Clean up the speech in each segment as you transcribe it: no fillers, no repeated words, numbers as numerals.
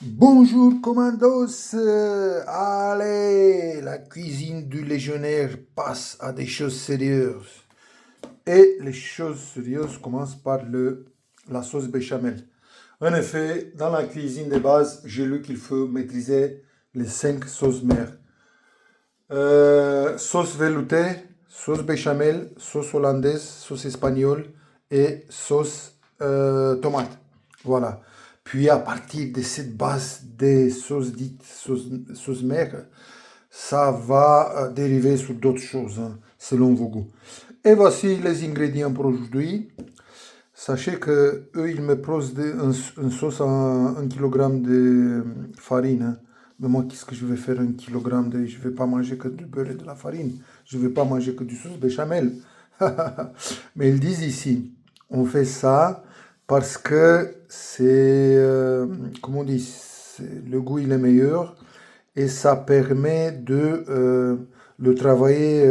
Bonjour commandos, allez, la cuisine du légionnaire passe à des choses sérieuses. Et les choses sérieuses commencent par la sauce béchamel. En effet, dans la cuisine de base, j'ai lu qu'il faut maîtriser les 5 sauces mères. Sauce veloutée, sauce béchamel, sauce hollandaise, sauce espagnole et sauce tomate. Voilà. Puis à partir de cette base des sauces dites sauce mère, ça va dériver sur d'autres choses, hein, selon vos goûts. Et voici les ingrédients pour aujourd'hui. Sachez que eux, ils me posent une sauce à 1 kg de farine, hein. Mais moi, qu'est-ce que je vais faire 1 kg de... Je vais pas manger que du beurre et de la farine. Je vais pas manger que du sauce béchamel. Mais ils disent ici, on fait ça parce que c'est, comment on dit, le goût il est meilleur et ça permet de le travailler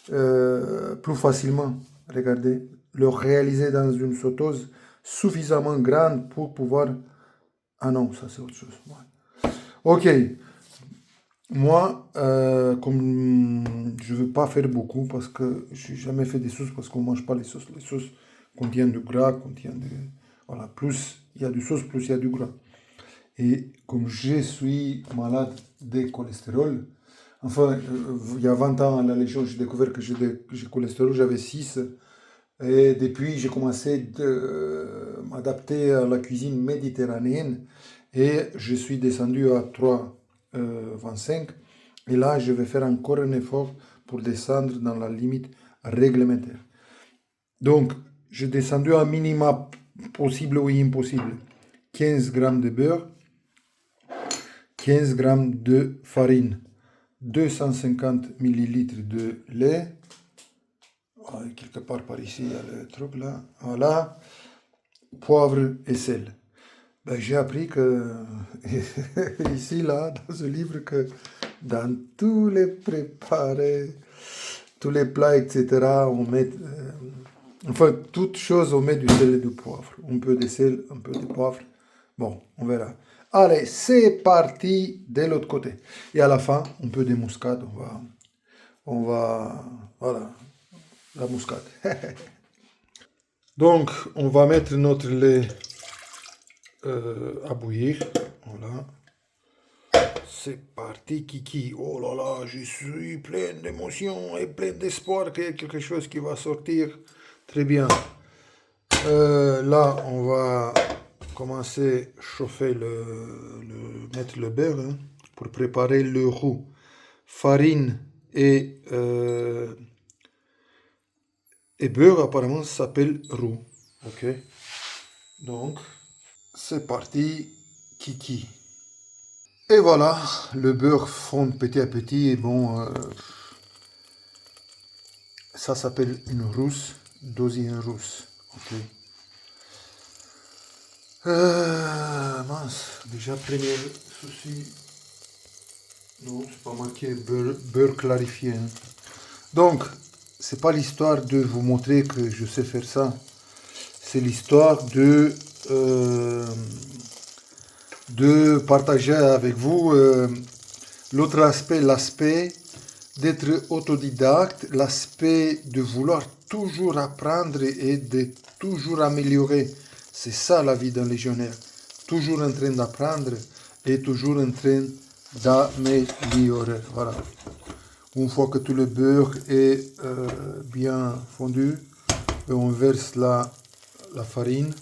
plus facilement. Regardez, le réaliser dans une sauteuse suffisamment grande pour pouvoir... Ah non, ça c'est autre chose. Ouais. Ok, moi, comme je veux pas faire beaucoup parce que j'ai jamais fait des sauces parce qu'on mange pas les sauces. Les sauces contiennent du gras, contiennent de... Voilà, plus il y a du sauce, plus il y a du gras. Et comme je suis malade de cholestérol, enfin, il y a 20 ans à la Légion, j'ai découvert que j'ai cholestérol, j'avais 6. Et depuis, j'ai commencé à m'adapter à la cuisine méditerranéenne et je suis descendu à 3,25. Et là, je vais faire encore un effort pour descendre dans la limite réglementaire. Donc, j'ai descendu à minima possible ou impossible. 15 grammes de beurre, 15 grammes de farine, 250 millilitres de lait. Ah, quelque part par ici, il y a le truc là. Voilà. Poivre et sel. Ben, j'ai appris que, ici, là, dans ce livre, que dans tous les préparés, tous les plats, etc., on met, enfin, toutes choses, on met du sel et du poivre. Un peu de sel, un peu de poivre. Bon, on verra. Allez, c'est parti de l'autre côté. Et à la fin, un peu de muscade. Voilà, la muscade. Donc, on va mettre notre lait à bouillir. Voilà. C'est parti, Kiki. Oh là là, je suis plein d'émotions et plein d'espoir qu'il y ait quelque chose qui va sortir. Très bien. Là, on va commencer à chauffer mettre le beurre, hein, pour préparer le roux. Farine et beurre, apparemment, ça s'appelle roux. Ok. Donc, c'est parti, Kiki. Et voilà, le beurre fond petit à petit. Et bon, ça s'appelle une rousse, dosine rousse. Ok. Mince, déjà premier souci. Non, c'est pas marqué beurre clarifié, hein. Donc, c'est pas l'histoire de vous montrer que je sais faire ça. C'est l'histoire de partager avec vous l'autre aspect, l'aspect d'être autodidacte, l'aspect de vouloir toujours apprendre et de toujours améliorer. C'est ça la vie d'un légionnaire. Toujours en train d'apprendre et toujours en train d'améliorer. Voilà. Une fois que tout le beurre est bien fondu, on verse la farine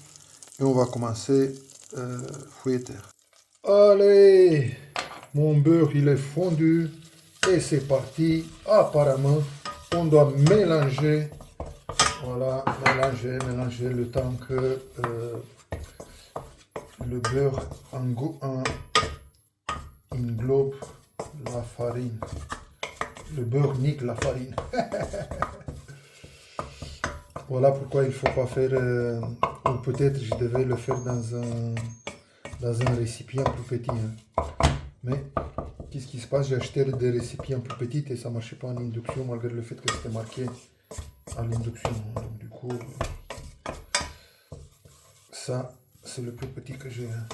et on va commencer à fouetter. Allez, mon beurre il est fondu et c'est parti. Apparemment, on doit mélanger. Voilà, mélanger le temps que le beurre englobe la farine. Le beurre nique la farine. Voilà pourquoi il ne faut pas faire, ou peut-être je devais le faire dans un récipient plus petit, hein. Mais qu'est-ce qui se passe? J'ai acheté des récipients plus petits et ça ne marchait pas en induction malgré le fait que c'était marqué à l'induction. Donc du coup, ça c'est le plus petit que j'ai, hein.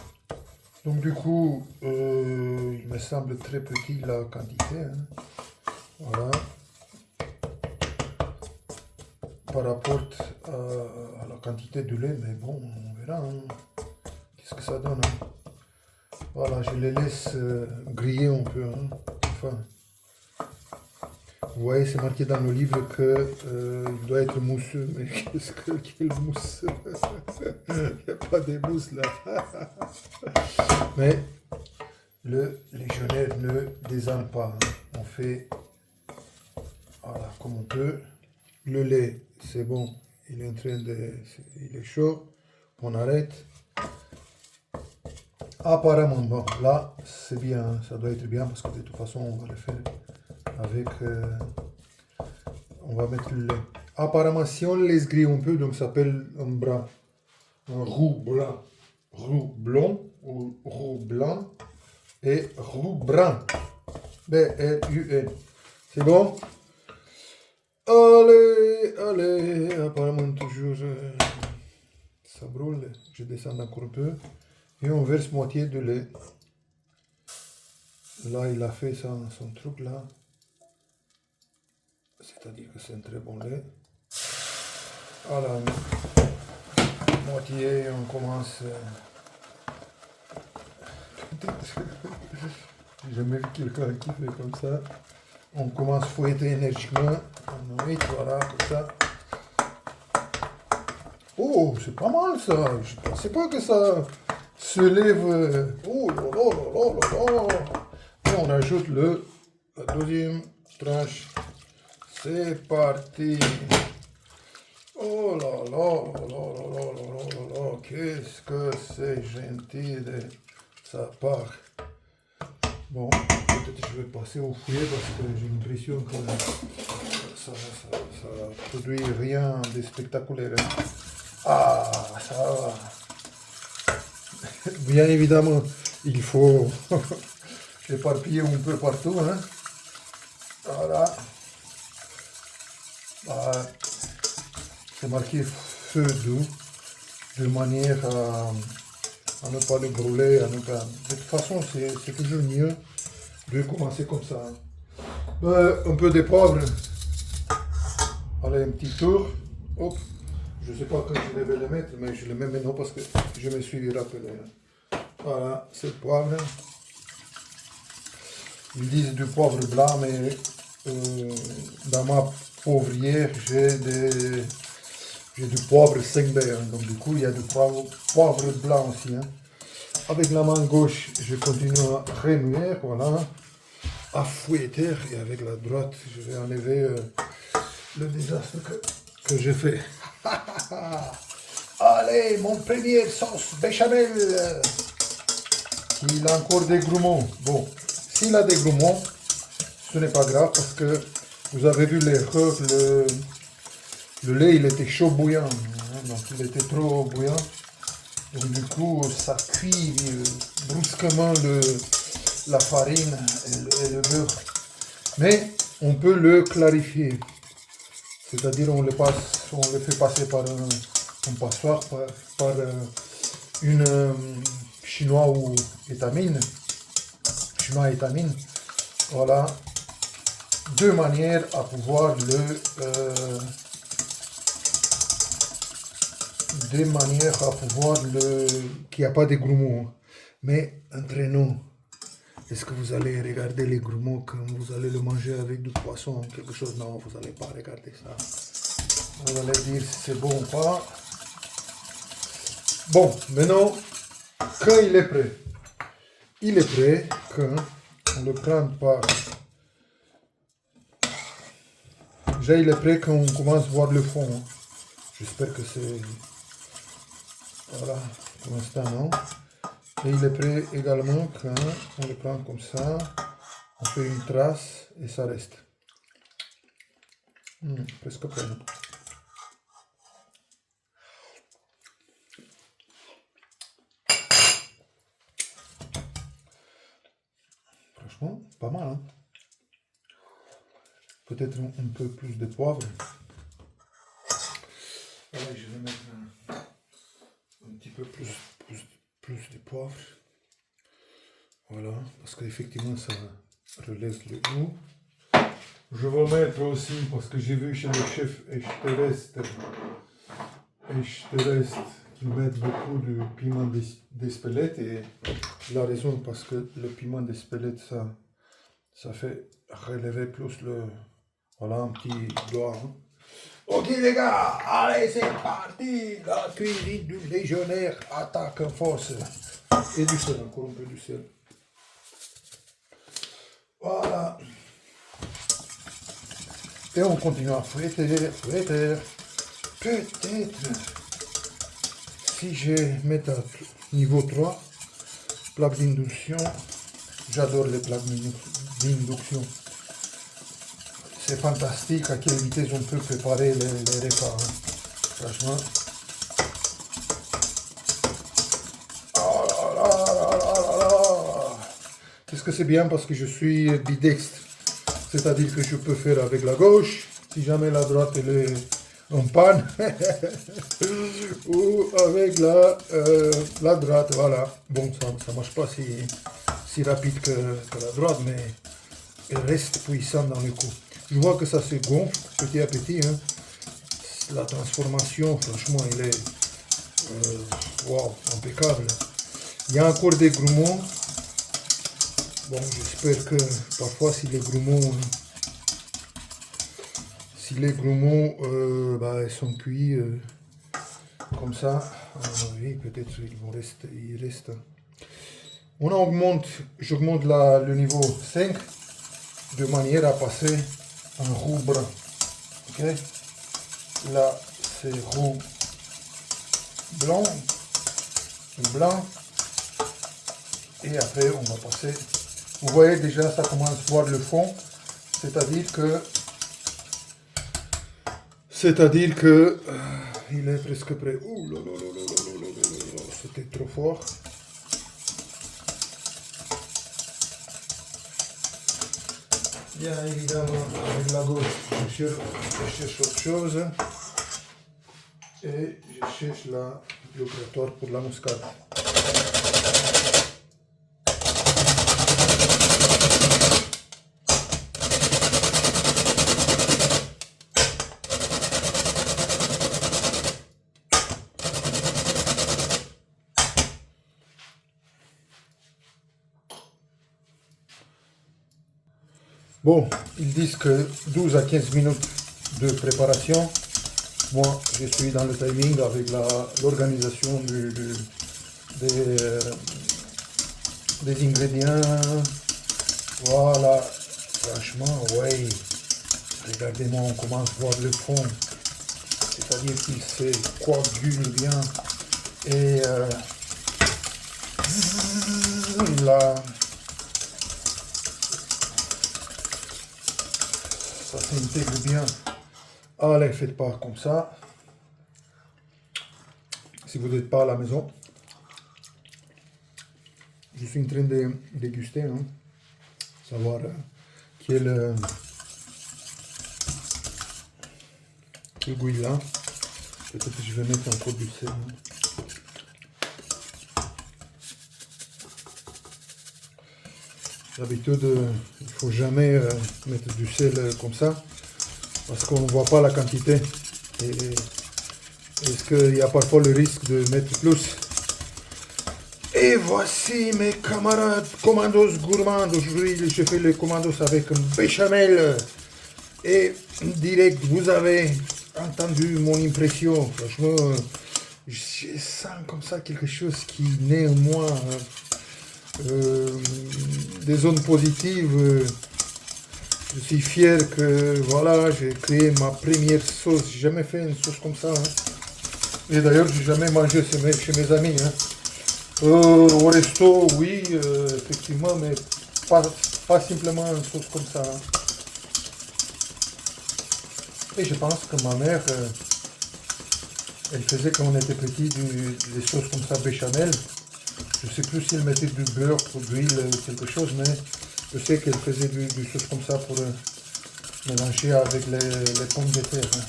Donc du coup, il me semble très petit la quantité. Hein. Voilà. Par rapport à la quantité de lait, mais bon, on verra. Hein. Qu'est-ce que ça donne. Hein. Voilà, je les laisse griller un peu. Hein. Enfin, vous voyez, c'est marqué dans le livre qu'il doit être mousseux. Mais qu'est-ce que quelle mousse. Il n'y a pas de mousse là. Mais le légionnaire ne désarme pas. Hein. On fait voilà, comme on peut. Le lait, c'est bon. Il est en train de... Il est chaud. On arrête. Apparemment, bon, là, c'est bien. Ça doit être bien parce que de toute façon, on va le faire avec... on va mettre le lait. Apparemment, si on laisse griller un peu, donc ça s'appelle un bras. Un roux blanc. Roux blanc ou roux blanc. Et roux brun. B-R-U-N. C'est bon? Allez, allez. Apparemment, toujours... ça brûle. Je descends encore un peu. Et on verse moitié de lait. Là, il a fait son truc là. C'est-à-dire que c'est un très bon lait. Voilà. Moitié, on commence... J'ai jamais vu quelqu'un qui fait comme ça. On commence à fouetter énergiquement. On met, voilà, comme ça. Oh, c'est pas mal ça. Je ne pensais pas que ça se lève. Oh là là là là là là. Et on ajoute la deuxième tranche. C'est parti. Oh là là là là là là là là là. Qu'est-ce que c'est gentil de sa part. Bon, peut-être que je vais passer au fouet parce que j'ai l'impression que ça produit rien de spectaculaire. Ah, ça va. Bien évidemment, il faut éparpiller un peu partout. Hein. Voilà. Bah, c'est marqué feu doux, de manière à ne pas le brûler. À ne pas... De toute façon, c'est toujours mieux de commencer comme ça. Un peu de poivre. Allez, un petit tour. Hop. Je ne sais pas quand je devais le mettre, mais je le mets maintenant parce que je me suis rappelé. Voilà, c'est le poivre. Ils disent du poivre blanc, mais dans ma poivrière, j'ai du poivre 5B. Hein, donc du coup, il y a du poivre blanc aussi. Hein. Avec la main gauche, je continue à remuer, voilà, à fouetter. Et avec la droite, je vais enlever le désastre que j'ai fait. Allez, mon premier sauce béchamel. Il a encore des grumeaux. Bon, s'il a des grumeaux, ce n'est pas grave parce que vous avez vu l'erreur, le lait il était chaud bouillant, hein, donc il était trop bouillant. Donc du coup, ça cuit brusquement la farine et le beurre. Mais on peut le clarifier. C'est-à-dire on le fait passer par un passoire, par une chinois ou étamine. Chinois étamine. Voilà. Deux manières à pouvoir qu'il n'y a pas de grumeaux. Mais entre nous, est-ce que vous allez regarder les grumeaux quand vous allez le manger avec du poisson, quelque chose? Non, vous n'allez pas regarder ça. Vous allez dire si c'est bon ou pas. Bon, maintenant, quand il est prêt, quand on le prend par... Déjà, il est prêt quand on commence à voir le fond. Hein. J'espère que c'est... Voilà, pour l'instant, non. Et il est prêt également quand on le prend comme ça. On fait une trace et ça reste. Presque prêt. Franchement, pas mal. Hein? Peut-être un peu plus de poivre. Allez, je vais mettre un petit peu plus de poivre. Voilà, parce qu'effectivement, ça relève le goût. Je vais mettre aussi, parce que j'ai vu chez le chef Echterest qu'ils mettent beaucoup de piment d'Espelette. Et il a raison, parce que le piment d'Espelette, ça fait relever plus le... Voilà, un petit doigt. Hein. Ok les gars, allez c'est parti. La cuisine du légionnaire attaque en force. Et du sel, encore un peu du sel. Voilà. Et on continue à fouetter. Peut-être, si je mets à niveau 3, plaque d'induction, j'adore les plaques d'induction. C'est fantastique à quelle vitesse on peut préparer les repas. Hein. Franchement. Oh là là là là là. Qu'est-ce que c'est bien parce que je suis bidextre. C'est-à-dire que je peux faire avec la gauche, si jamais la droite elle est en panne, ou avec la droite, voilà. Bon, ça ne marche pas si rapide que la droite, mais elle reste puissante dans le coup. Je vois que ça se gonfle petit à petit. Hein. La transformation, franchement, elle est wow, impeccable. Il y a encore des grumeaux. Bon, j'espère que parfois si les grumeaux ils sont cuits comme ça, oui, peut-être ils restent. J'augmente le niveau 5 de manière à passer en roux brun. Ok, là c'est roux blanc, et après on va passer. Vous voyez déjà ça commence à voir le fond, c'est-à-dire que il est presque prêt. Ouh là là là là là, c'était trop fort. Bien évidemment, avec la gauche, je cherche autre chose. Et je cherche l'opératoire pour la muscade. Bon, ils disent que 12 à 15 minutes de préparation. Moi, je suis dans le timing avec l'organisation des ingrédients. Voilà, franchement, ouais. Regardez-moi, on commence à voir le fond. C'est-à-dire qu'il se coagule bien. Et là, ça s'intègre bien. Allez, faites pas comme ça. Si vous n'êtes pas à la maison. Je suis en train de déguster, hein, savoir quel goût il a. Peut-être que je vais mettre encore du sel. Hein. D'habitude, il ne faut jamais mettre du sel comme ça, parce qu'on ne voit pas la quantité. Et est-ce qu'il y a parfois le risque de mettre plus? Et voici mes camarades commandos gourmands. Aujourd'hui, je fais les commandos avec un béchamel. Et direct, vous avez entendu mon impression. Franchement, je sens comme ça quelque chose qui naît en moi. Des zones positives. Je suis fier que voilà, j'ai créé ma première sauce. J'ai jamais fait une sauce comme ça. Hein. Et d'ailleurs, j'ai jamais mangé chez mes amis. Hein. Au resto, oui, effectivement, mais pas simplement une sauce comme ça. Hein. Et je pense que ma mère, elle faisait quand on était petit des sauces comme ça béchamel. Je ne sais plus si elle mettait du beurre ou de l'huile ou quelque chose, mais je sais qu'elle faisait du sauce comme ça pour mélanger avec les pommes de terre. Hein.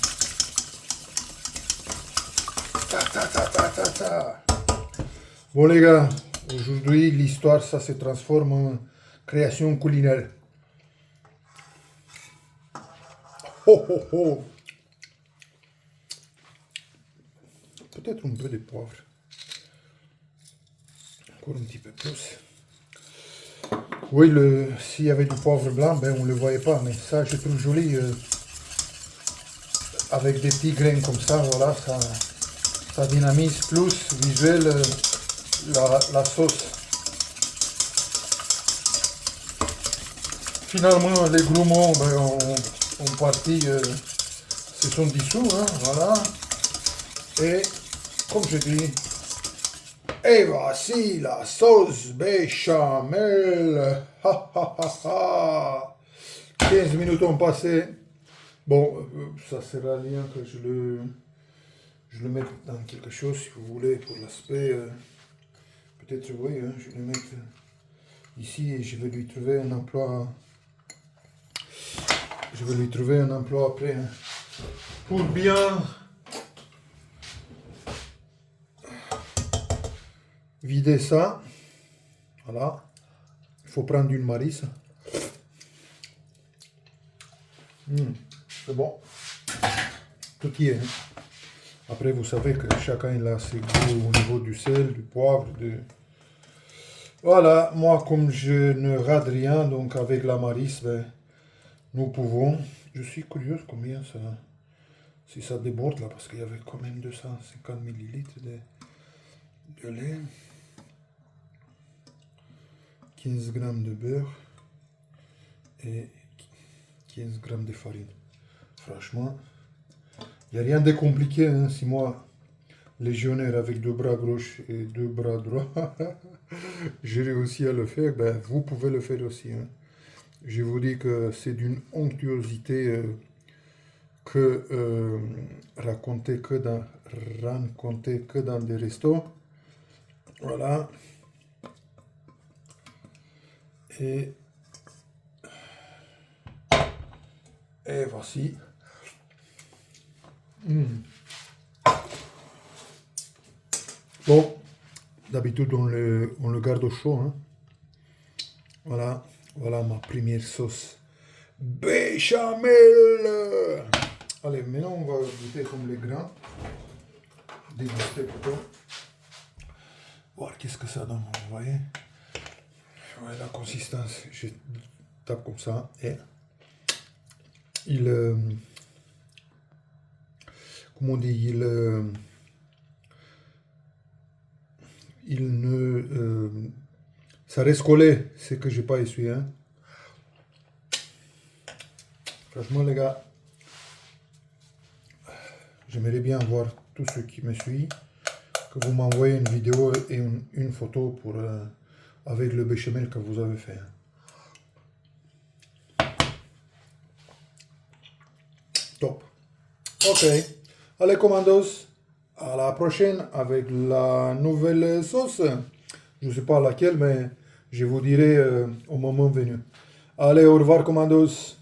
Ta, ta, ta, ta, ta, ta. Bon les gars, Aujourd'hui, l'histoire, ça se transforme en création culinaire. Oh, oh, oh. Peut-être un peu de poivre. Encore un petit peu plus. Oui, s'il y avait du poivre blanc, ben, on ne le voyait pas. Mais ça, je trouve joli. Avec des petits grains comme ça, voilà, ça dynamise plus visuel la sauce. Finalement, les grumeaux ben, ont parti, se sont dissous, hein, voilà. Et comme je dis, et voici la sauce béchamel. Ha, ha, ha, ha. 15 minutes ont passé. Bon, ça sert à rien que je le mette dans quelque chose, si vous voulez, pour l'aspect. Peut-être, oui, hein, je vais le mettre ici et je vais lui trouver un emploi. Je vais lui trouver un emploi après. Hein, pour bien vider ça. Voilà. Il faut prendre une marisse. C'est bon. Tout y est. Hein. Après, vous savez que chacun il a ses goûts au niveau du sel, du poivre. Voilà, moi, comme je ne rate rien, donc avec la marisse, ben, nous pouvons. Je suis curieux combien ça. Si ça déborde là, parce qu'il y avait quand même 250 millilitres de lait. 15 grammes de beurre et 15 grammes de farine. Franchement, il n'y a rien de compliqué. Hein, si moi, légionnaire avec 2 bras gauche et 2 bras droits, j'ai réussi à le faire, ben, vous pouvez le faire aussi. Hein. Je vous dis que c'est d'une onctuosité que raconter que dans des restos. Voilà. Et voici. Bon, d'habitude on le garde au chaud. Hein. Voilà, voilà ma première sauce béchamel. Allez, maintenant on va goûter comme les grains. Déguster plutôt. Voir qu'est-ce que ça donne, vous voyez. Ouais, la consistance, je tape comme ça et comment on dit, il ne ça reste collé, c'est que j'ai pas essuyé. Hein. Franchement les gars, j'aimerais bien voir tous ceux qui me suivent, que vous m'envoyez une vidéo et une photo pour avec le béchamel que vous avez fait. Top. Ok. Allez, commandos. À la prochaine avec la nouvelle sauce. Je ne sais pas laquelle, mais je vous dirai au moment venu. Allez, au revoir, commandos.